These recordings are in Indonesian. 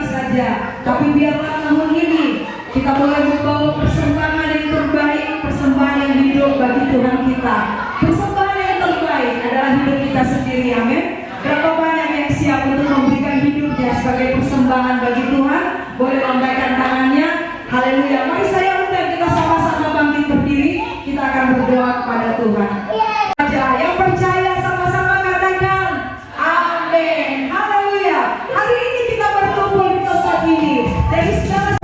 saja. Tapi biarlah tahun ini kita boleh membawa persembahan yang terbaik, persembahan yang hidup bagi Tuhan kita. Persembahan yang terbaik adalah hidup kita sendiri, amin. Berapa banyak yang siap untuk memberikan hidupnya sebagai persembahan bagi Tuhan? Boleh lambaikan tangannya. Haleluya. Mari saya undang kita sama-sama bangkit berdiri. Kita akan berdoa kepada Tuhan. Yang percaya sama-sama katakan amin. Haleluya. Hari ini kita berkumpul di tempat ini dari segala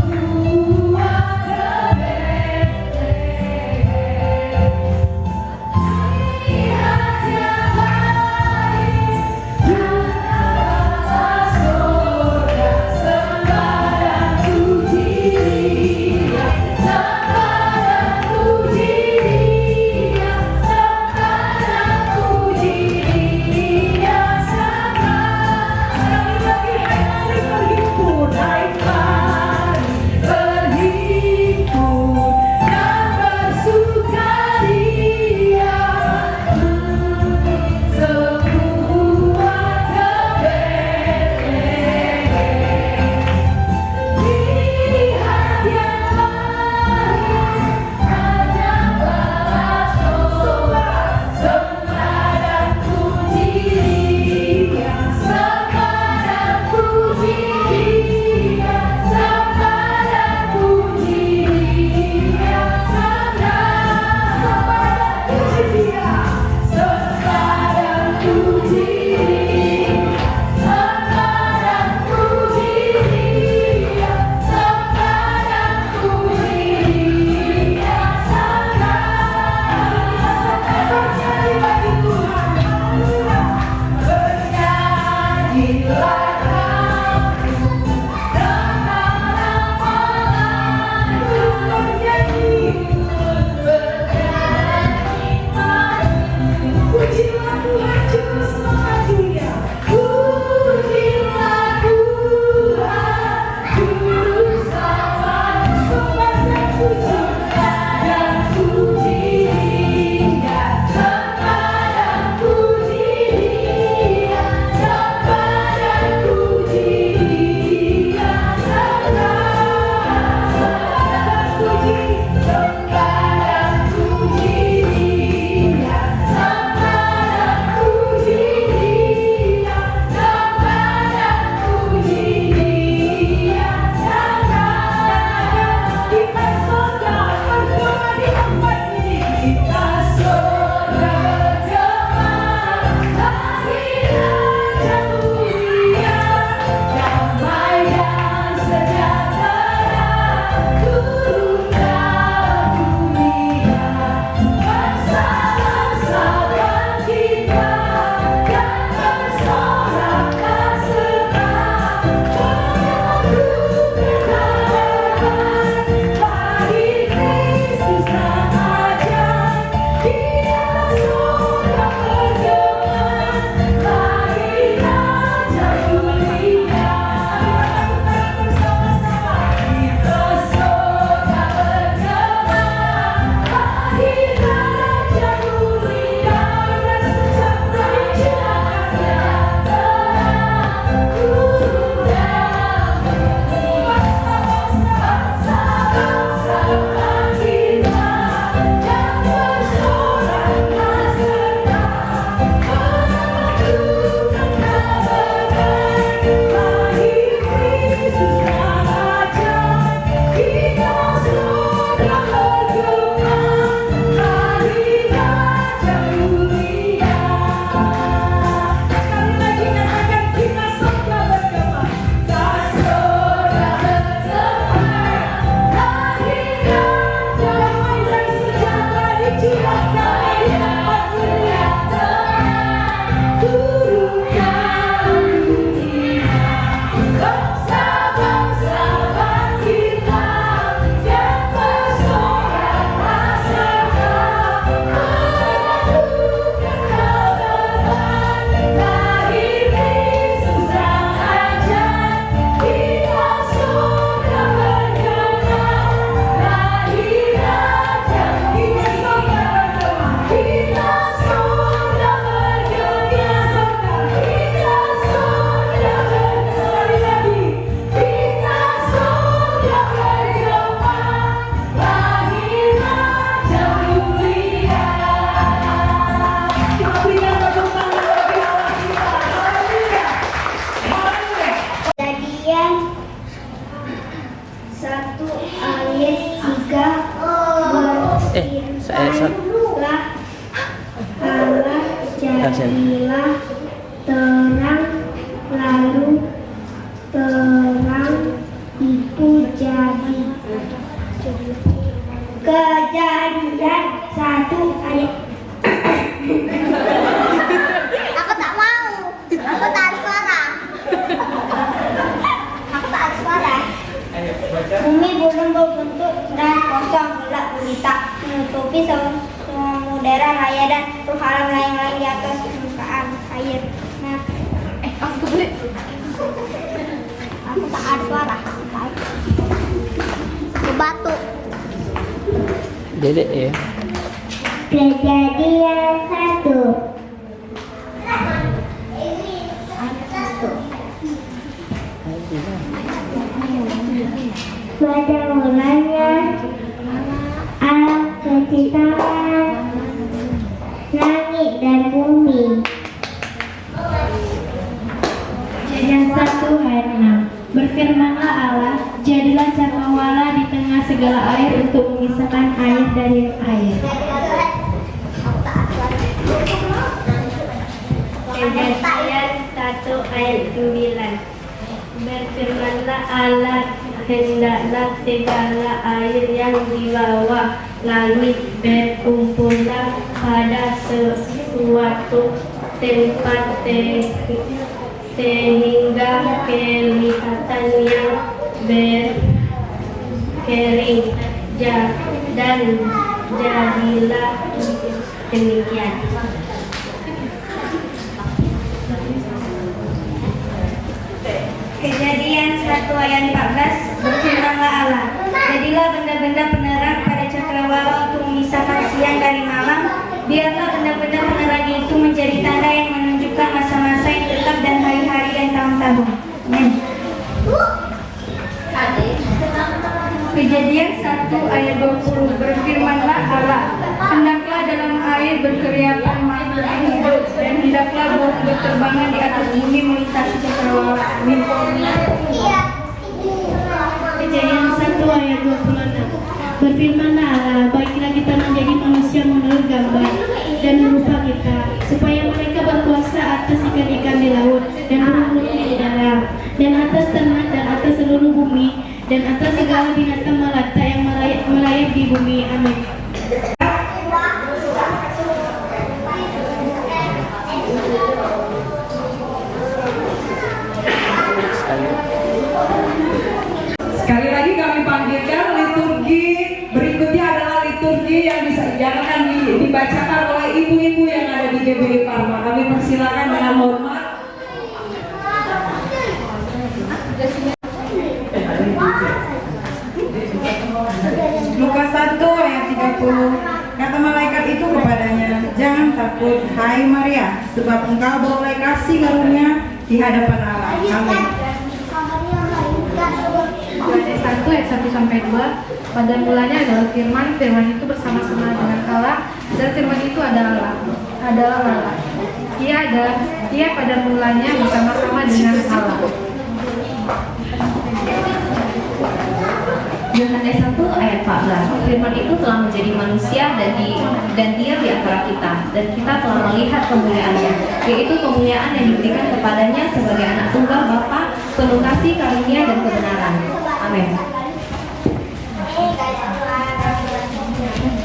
Ku 1 ayat 3 berfirmanlah Allah jadilah terang, lalu terang itu jadi. Kejadian 1 ayat. Aku tak mau. Aku tak ada suara. Aku tak ada suara. Bumi belum berbentuk dan kosong gelap gulita, menutupi semua udara raya dan hal lain-lain di atas permukaan air. Nah, aku tak ada suara. Batu. Dedek ya. Kejadian 1. Pada mulanya Allah menciptakan langit dan bumi. Kejadian 1 ayat 6. Berfirmanlah Allah, jadilah cakrawala di tengah segala air untuk memisahkan air dari air. Kejadian 1 ayat 9. Berfirmanlah Allah, hendaklah segala air yang di bawah langit berkumpullah pada sesuatu tempat sehingga kelihatan yang berkering, dan jadilah demikian. Kejadian 1 ayat 14. Berfirmanlah Allah, jadilah benda-benda penerang pada cakrawala untuk memisahkan siang dari malam. Biarlah benda-benda penerang itu menjadi tanda yang menunjukkan masa-masa yang tetap dan hari-hari dan tahun-tahun. Amin. Kejadian 1 ayat 20. Berfirmanlah Allah, hendaklah dalam air berkeriapan makhluk hidup, dan hendaklah burung berterbangan di atas bumi melintasi cakrawala. Amin. Kejadian 1 ayat 26. Berfirmanlah Allah, baiklah kita menjadi manusia menurut gambar dan rupa kita, supaya mereka berkuasa atas ikan-ikan di laut dan burung-burung di udara, dan atas ternak dan atas seluruh bumi, dan atas segala binatang melata yang melayap di bumi. Amin. Sekali lagi kami panggilkan liturgi berikutnya adalah liturgi yang akan dibacakan oleh ibu-ibu yang ada di GBI Parma. Kami persilakan dengan hormat. Lukas 1 ayat 30. Kata malaikat itu kepadanya, jangan takut, hai Maria, sebab engkau beroleh kasih karunia di hadapan Allah. Amin. Yohanes 1 ayat 1 sampai 2. Pada mulanya adalah firman, firman itu bersama-sama dengan Allah, dan firman itu adalah Allah. Ia pada mulanya bersama-sama dengan Allah. Yohanes 1 ayat 14. Firman itu telah menjadi manusia dan dia di antara kita, dan kita telah melihat kemuliaannya, yaitu kemuliaan yang diberikan kepadanya sebagai anak tunggal Bapa, penuh kasih, karunia dan kebenaran. Amin.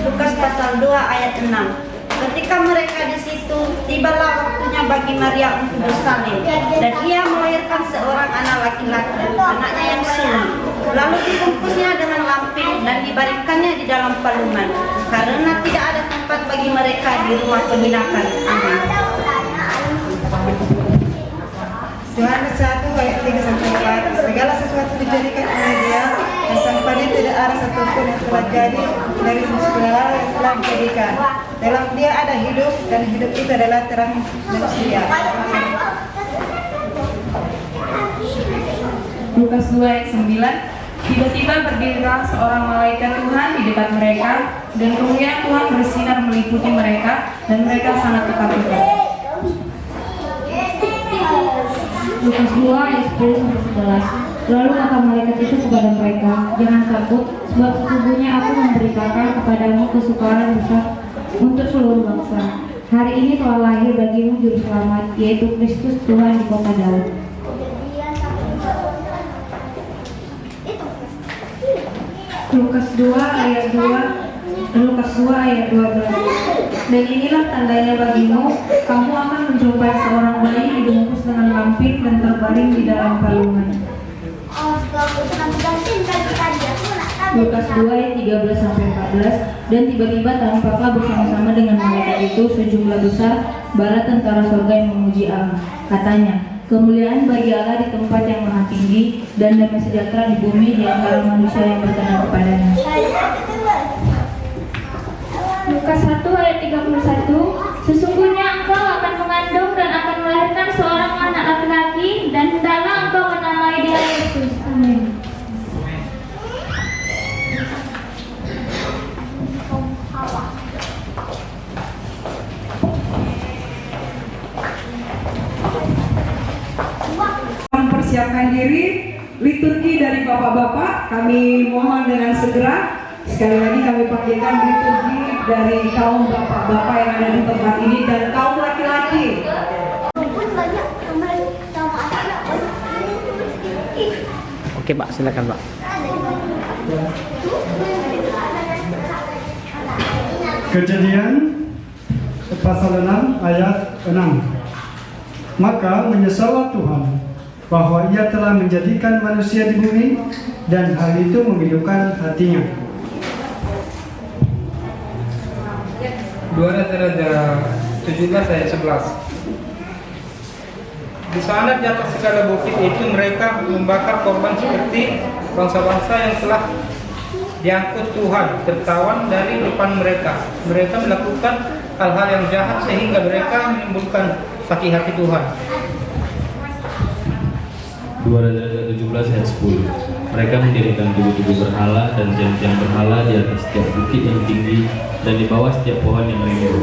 Lukas pasal 2 ayat 6. Ketika mereka di situ, tibalah waktunya bagi Maria untuk bersalin, dan ia melahirkan seorang anak laki-laki, anaknya yang sulung. Lalu dibungkusnya dengan lampin dan dibaringkannya di dalam palungan, karena tidak ada tempat bagi mereka di rumah penginapan. Amin. Yohanes 1 ayat 3 sampai 4. Segala sesuatu dijadikan oleh Dia, dan tanpanya tidak ada satupun yang telah jadi dari segala yang telah dijadikan. Dalam Dia ada hidup, dan hidup itu adalah terang manusia. Lukas 2 ayat 9. Tiba-tiba berdirilah seorang malaikat Tuhan di dekat mereka, dan kemuliaan Tuhan bersinar meliputi mereka, dan mereka sangat ketakutan. Lukas 2 ayat 10 sampai 11. Lalu kata malaikat itu kepada mereka, jangan takut, sebab sesungguhnya aku memberitakan kepadamu kesukaran besar untuk seluruh bangsa. Hari ini telah lahir bagimu juru selamat, yaitu Kristus Tuhan di kota Daud. Lukas 2 ayat 12. Dan inilah tandanya bagimu, kamu akan menjumpai seorang bayi dibungkus dengan lampin dan terbaring di dalam palungan. Lukas 2 ayat 13-14. Dan tiba-tiba tampaklah bersama-sama dengan malaikat itu sejumlah besar bala tentara surga yang memuji Allah. Katanya, kemuliaan bagi Allah di tempat yang maha tinggi, dan damai sejahtera di bumi di antara manusia yang berkenan kepadanya. Lukas 1 ayat 31. Sesungguhnya engkau akan mengandung dan akan melahirkan seorang anak laki-laki, dan hendaklah engkau menamai dia Yesus. Amin. Mempersiapkan diri, liturgi dari bapak-bapak kami mohon dengan segera. Sekali lagi kami panggilkan liturgi dari kaum bapak-bapak yang ada di tempat ini dan kaum laki-laki. Oke Pak, silakan Pak. Kejadian pasal 6 ayat 6. Maka menyesallah Tuhan bahwa ia telah menjadikan manusia di bumi, dan hal itu menghidupkan hatinya. 2 Raja 17 ayat 11. Di sana di atas segala bukit itu mereka membakar korban seperti bangsa-bangsa yang telah diangkut Tuhan tertawan dari depan mereka. Mereka melakukan hal-hal yang jahat sehingga mereka menimbulkan sakit hati Tuhan. 2 Raja 17 ayat 10. Mereka mendirikan tugu-tugu berhala dan tiang-tiang berhala di atas setiap bukit yang tinggi dan di bawah setiap pohon yang rimbun.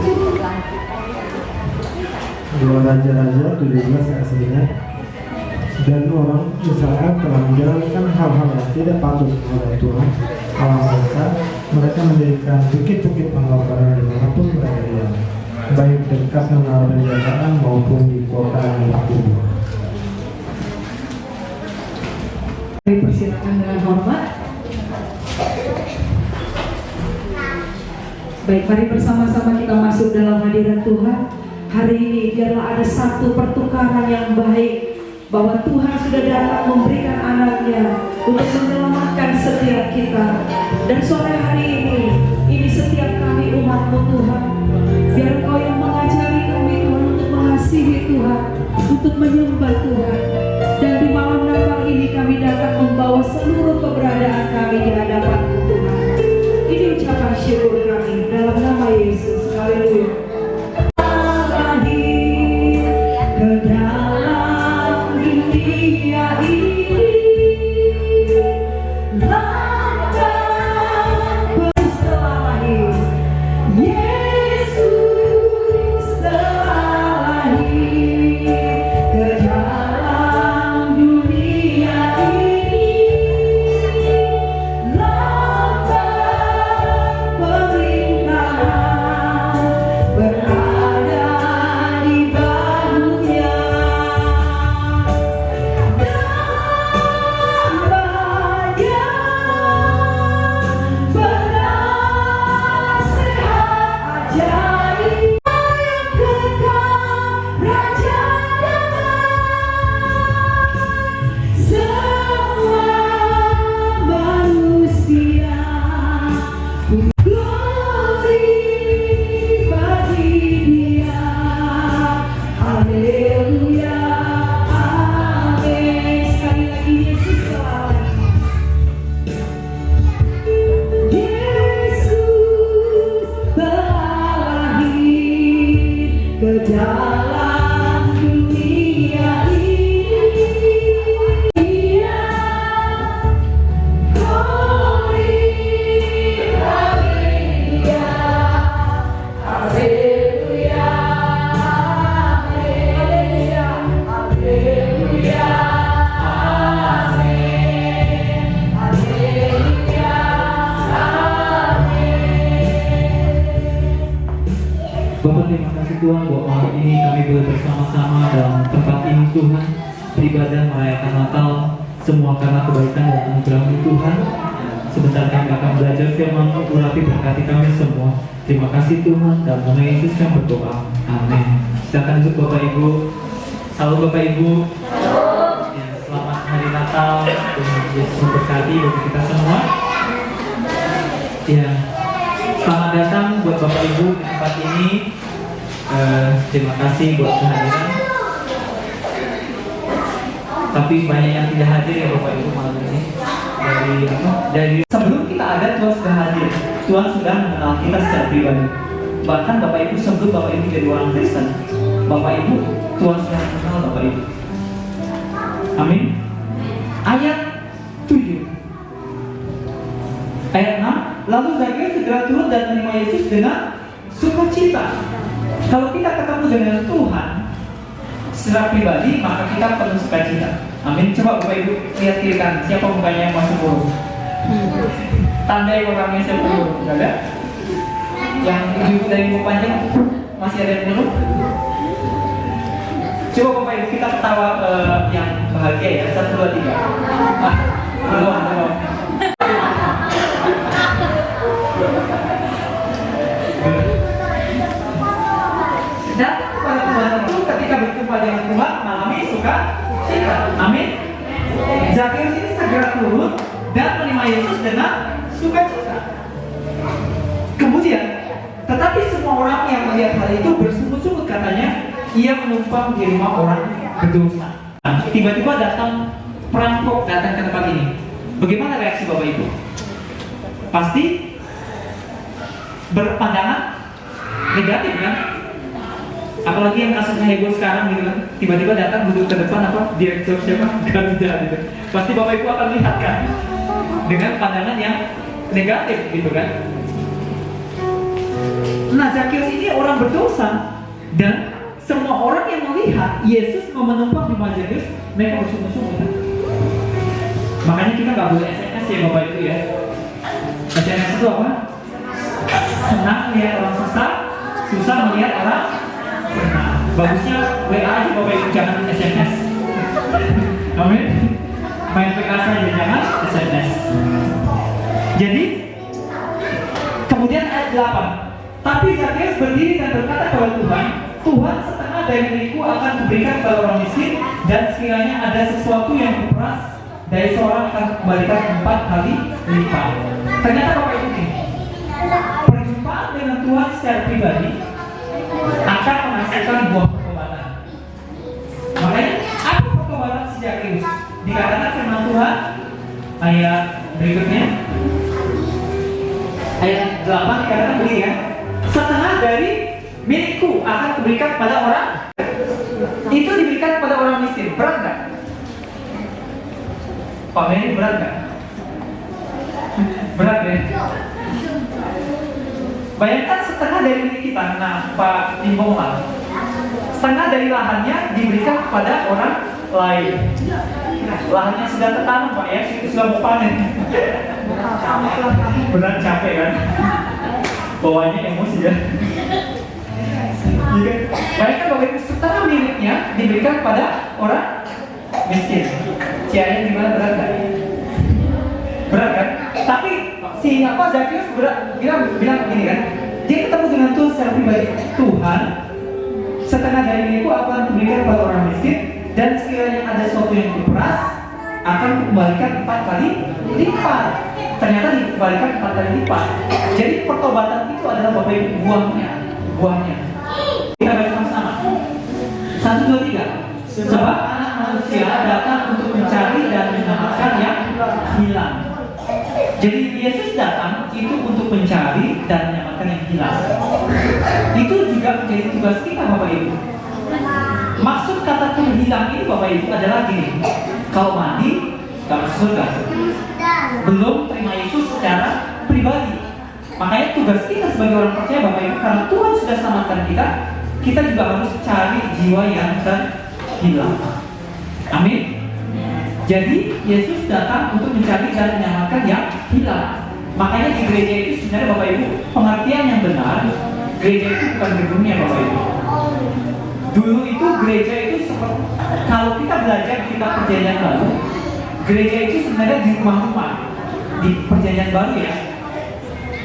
2 Raja-Raja 17 ayat 9. Dan orang Israel telah menjalankan hal-hal yang tidak patut oleh Tuhan Allah bangsa. Mereka mendirikan bukit-bukit pengorbanan dimanapun mereka diam, baik dekat menara penjagaan maupun di kota yang berkubu. Kami persilakan dengan hormat. Baik, mari bersama-sama kita masuk dalam hadirat Tuhan. Hari ini biarlah ada satu pertukaran yang baik, bahwa Tuhan sudah datang memberikan anaknya untuk menyelamatkan setiap kita. Dan sore hari ini setiap kami umat-Mu Tuhan, biar Engkau yang mengajari kami Tuhan untuk mengasihi Tuhan, untuk menyembah Tuhan. Dan di malam Natal ini kami dapat membawa seluruh keberadaan kami di hadapan-Mu Tuhan. Ini ucapan syukur kami dalam nama Yesus. Haleluya. Ke dalam dunia ini, langkah setelah lahir, Yesus telah lahir. Ke dalam dunia ini, langkah pemerintahan berada di bahunya. Dan banyak kasih Tuhan buat malam ini kami boleh bersama-sama dalam tempat ini Tuhan, beribadah merayakan Natal, semua karena kebaikan dan anugerah-Mu Tuhan. Sebentar kami akan belajar firman-Mu, urapi berkati kami semua. Terima kasih Tuhan, dalam nama Yesus kami berdoa. Amin. Silakan duduk Bapak Ibu. Salam Bapak Ibu. Ya, selamat hari Natal. Tuhan Yesus memberkati bagi kita semua. Ya, selamat datang buat Bapak Ibu di tempat ini. Terima kasih buat kehadiran. Tapi banyak yang tidak hadir ya Bapak Ibu malam ini. Dari sebelum kita ada Tuhan sudah hadir. Tuhan sudah mengenal kita secara pribadi. Bahkan Bapak Ibu sebelum Bapak Ibu jadi orang Kristen, Bapak Ibu Tuhan sudah mengenal Bapak Ibu. Amin. Ayat 7. Ayat 6. Lalu Zakheus segera turun dan menerima Yesus dengan sukacita. Kalau kita ketemu dengan Tuhan secara pribadi, maka kita penuh sukacita. Amin. Coba Bapak Ibu lihat kiri kanan, siapa mukanya yang masih buruk? Tandai orangnya siapa buruk? Gak ada? Yang ibu dari ibu panjang masih ada yang buruk? Coba Bapak Ibu kita ketawa yang bahagia ya. 1, 2, 3. Belum. Datang kepada Tuhan itu ketika berjumpa dengan Tuhan mengalami sukacita. Amin. Zakheus ini segera turun dan menerima Yesus dengan sukacita. Kemudian, tetapi semua orang yang melihat hal itu bersungut-sungut katanya, ia menumpang di rumah orang berdosa. Nah, tiba-tiba datang perampok datang ke tempat ini. Bagaimana reaksi Bapak Ibu? Pasti berpandangan negatif kan? Apalagi yang kasusnya heboh sekarang gitu kan, tiba-tiba datang duduk ke depan apa direktur siapa Garuda gitu. Pasti Bapak Ibu akan lihat kan dengan pandangan yang negatif gitu kan. Nah, Zakheus ini orang berdosa dan semua orang yang melihat Yesus mau menumpang di rumah Zakheus, mereka bersungguh-sungguh kan? Makanya kita nggak boleh SMS ya Bapak Ibu ya. SMS itu apa? Senang melihat orang susah, susah melihat orang. Nah, bagusnya WA aja Bapak Ibu, jangan SMS. Amin. Main WA saja, jangan SMS. Jadi kemudian ayat 8. Tapi Zakheus berdiri dan berkata kepada Tuhan, Tuhan, setengah dari milikku akan kuberikan kepada orang miskin, dan sekiranya ada sesuatu yang kuperas dari seorang akan kembalikan 4 kali lipat. Ternyata Bapak Ibu ini perjumpaan dengan Tuhan secara pribadi akan menghasilkan buah pertobatan. Makanya apa pertobatan si Zakheus? Dikatakan firman Tuhan ayat berikutnya, ayat 8 dikatakan begini kan, setengah dari milikku akan kuberikan pada orang. Itu diberikan pada orang miskin. Berat gak? Pak Mary, berat gak? Berat ya? Bayangkan setengah dari milik kita. Nah, Pak Timbonglah, setengah dari lahannya diberikan kepada orang lain. Lahannya sudah tertanam Pak ya, sudah mau panen. Berat capek kan? Bawahnya emosi ya. Bayangkan Bapak Ibu, setengah miliknya diberikan pada orang miskin. Cianya gimana, berat kan? Berat kan? Tapi si Zakheus bilang begini kan, dia ketemu dengan Tuhan secara pribadi. Tuhan, setengah dari milikku akan kuberikan kepada orang miskin, dan sekiranya ada sesuatu yang kuperas akan kembalikan 4 kali lipat. Ternyata dikembalikan 4 kali lipat. Jadi pertobatan itu adalah Bapak Ibu buahnya. Kita baca sama-sama. 1, 2, 3. Sebab anak manusia datang untuk mencari dan menyelamatkan yang hilang. Jadi Yesus datang itu untuk mencari dan menyelamatkan yang hilang. Itu juga menjadi tugas kita Bapak Ibu. Maksud kata hilang ini Bapak Ibu adalah gini, kalau mati gak masuk surga, belum terima Yesus secara pribadi. Makanya tugas kita sebagai orang percaya Bapak Ibu, karena Tuhan sudah selamatkan kita, kita juga harus cari jiwa yang hilang. Amin. Jadi Yesus datang untuk mencari dan menyelamatkan yang hilang. Makanya di gereja itu sebenarnya Bapak Ibu, pengertian yang benar, gereja itu bukan gedungnya Bapak Ibu. Dulu itu gereja itu seperti, kalau kita belajar di kitab Perjanjian Baru, gereja itu sebenarnya di rumah-rumah di Perjanjian Baru ya.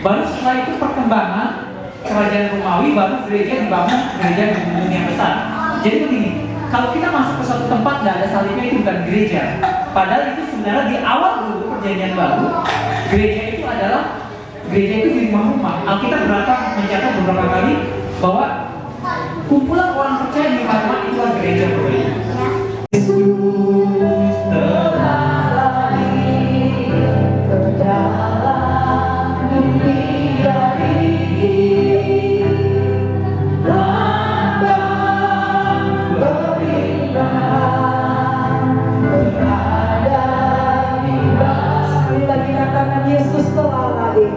Baru setelah itu perkembangan kerajaan Romawi, baru gereja dibangun, gereja di gunung yang besar. Jadi begini, kalau kita masuk ke suatu tempat nggak ada salibnya, itu bukan gereja. Padahal itu sebenarnya di awal dulu Perjanjian Baru, gereja itu adalah gereja itu di rumah-rumah. Alkitab mencatat beberapa kali bahwa kumpulan orang percaya di rumah-rumah itu adalah gereja. Sekali lagi katakan Yesus telah lahir.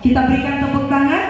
Kita berikan tepuk tangan.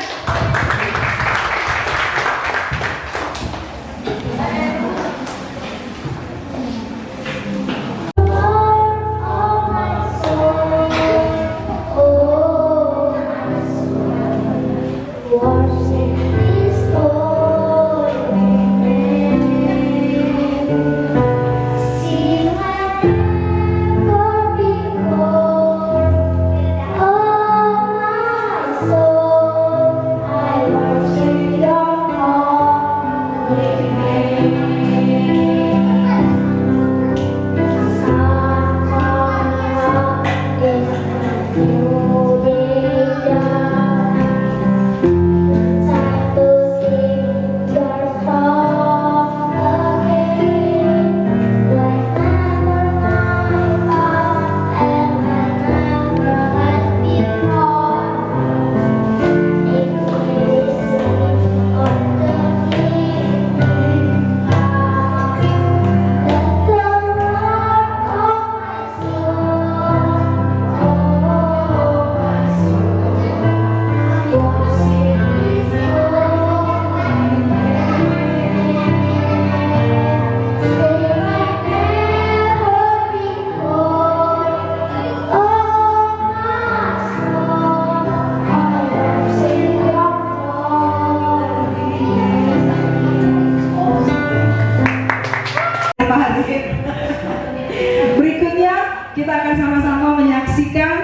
Berikutnya kita akan sama-sama menyaksikan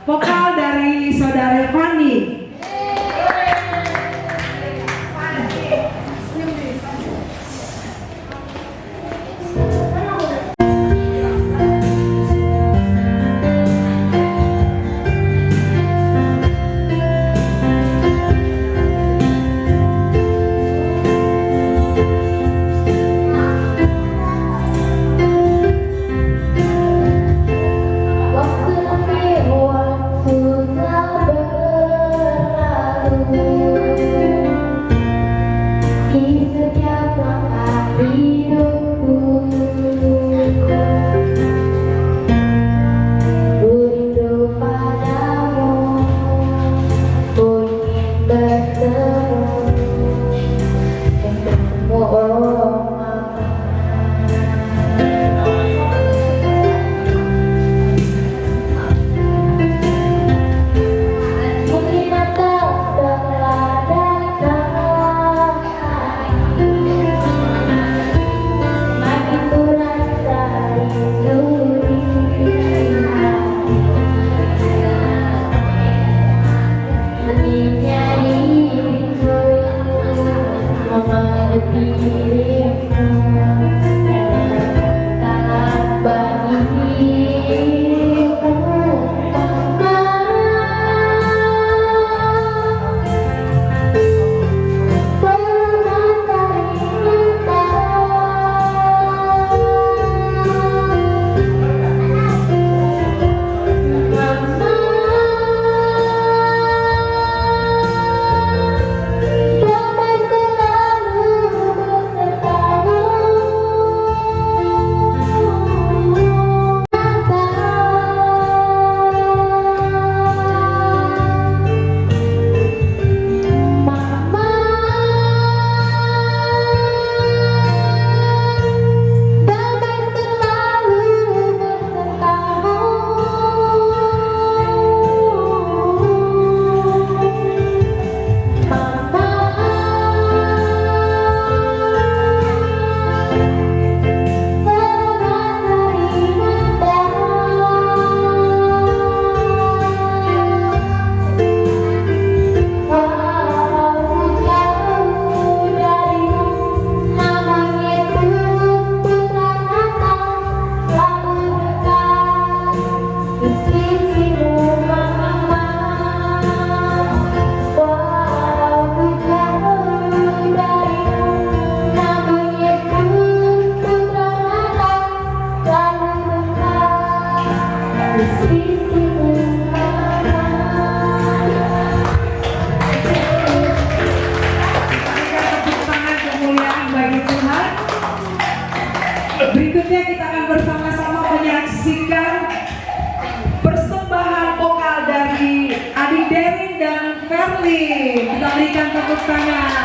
vokal dari saudara Fani. kita akan bersama-sama menyaksikan persembahan vokal dari Adik Derin dan Verly. Kita berikan tepuk tangan.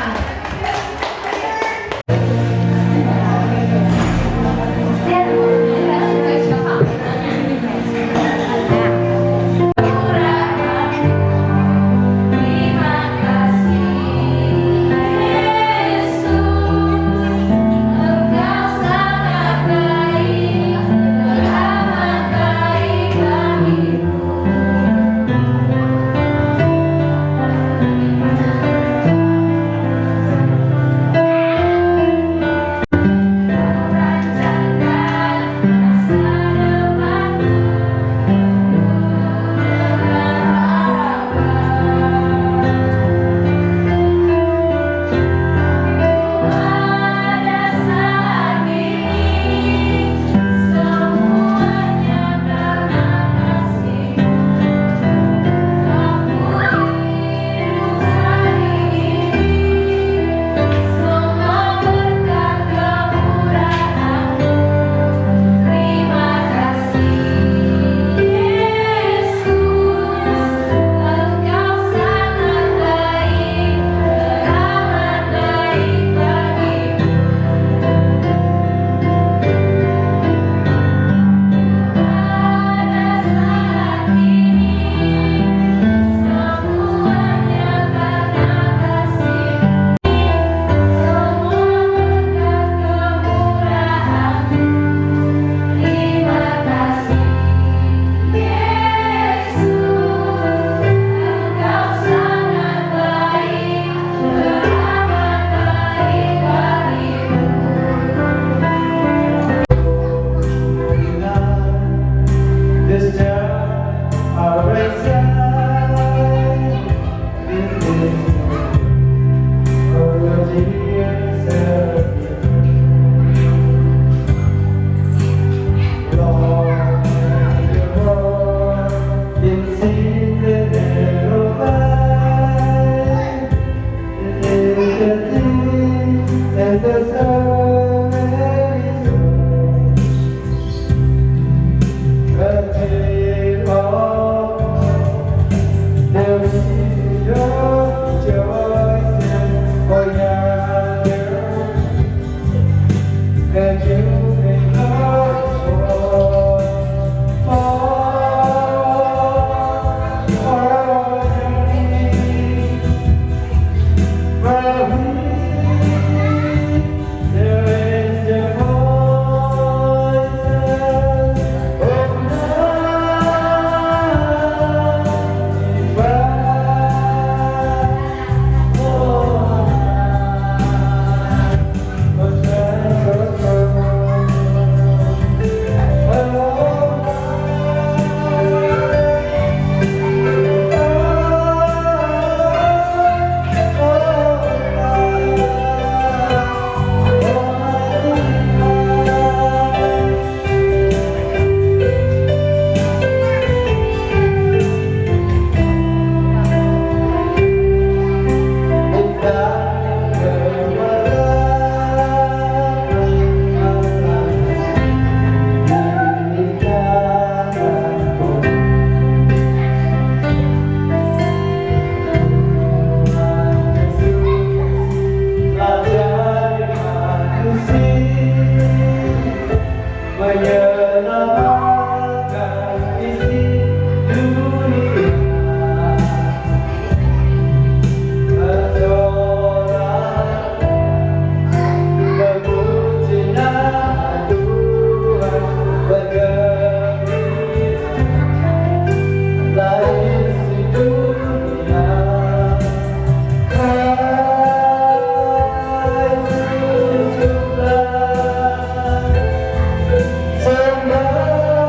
Sembah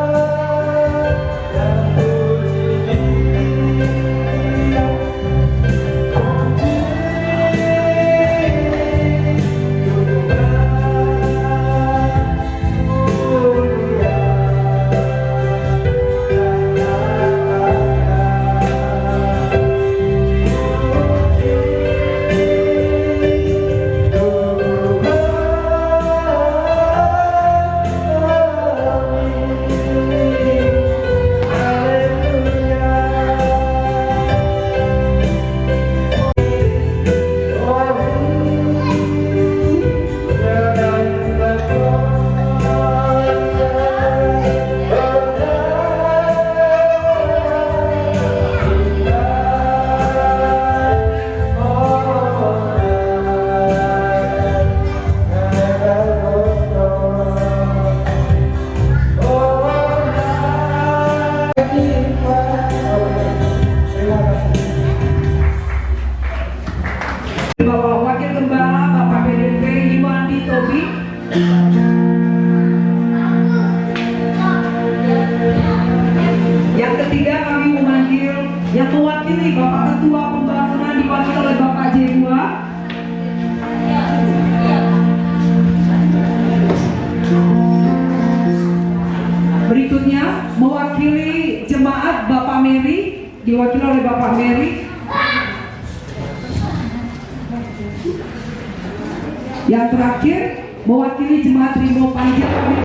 Selanjutnya mewakili jemaat Bapak Mary, diwakili oleh Bapak Mary. Yang terakhir mewakili jemaat Rimo Panjang.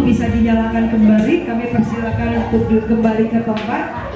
Bisa dinyalakan kembali, kami persilakan untuk kembali ke tempat.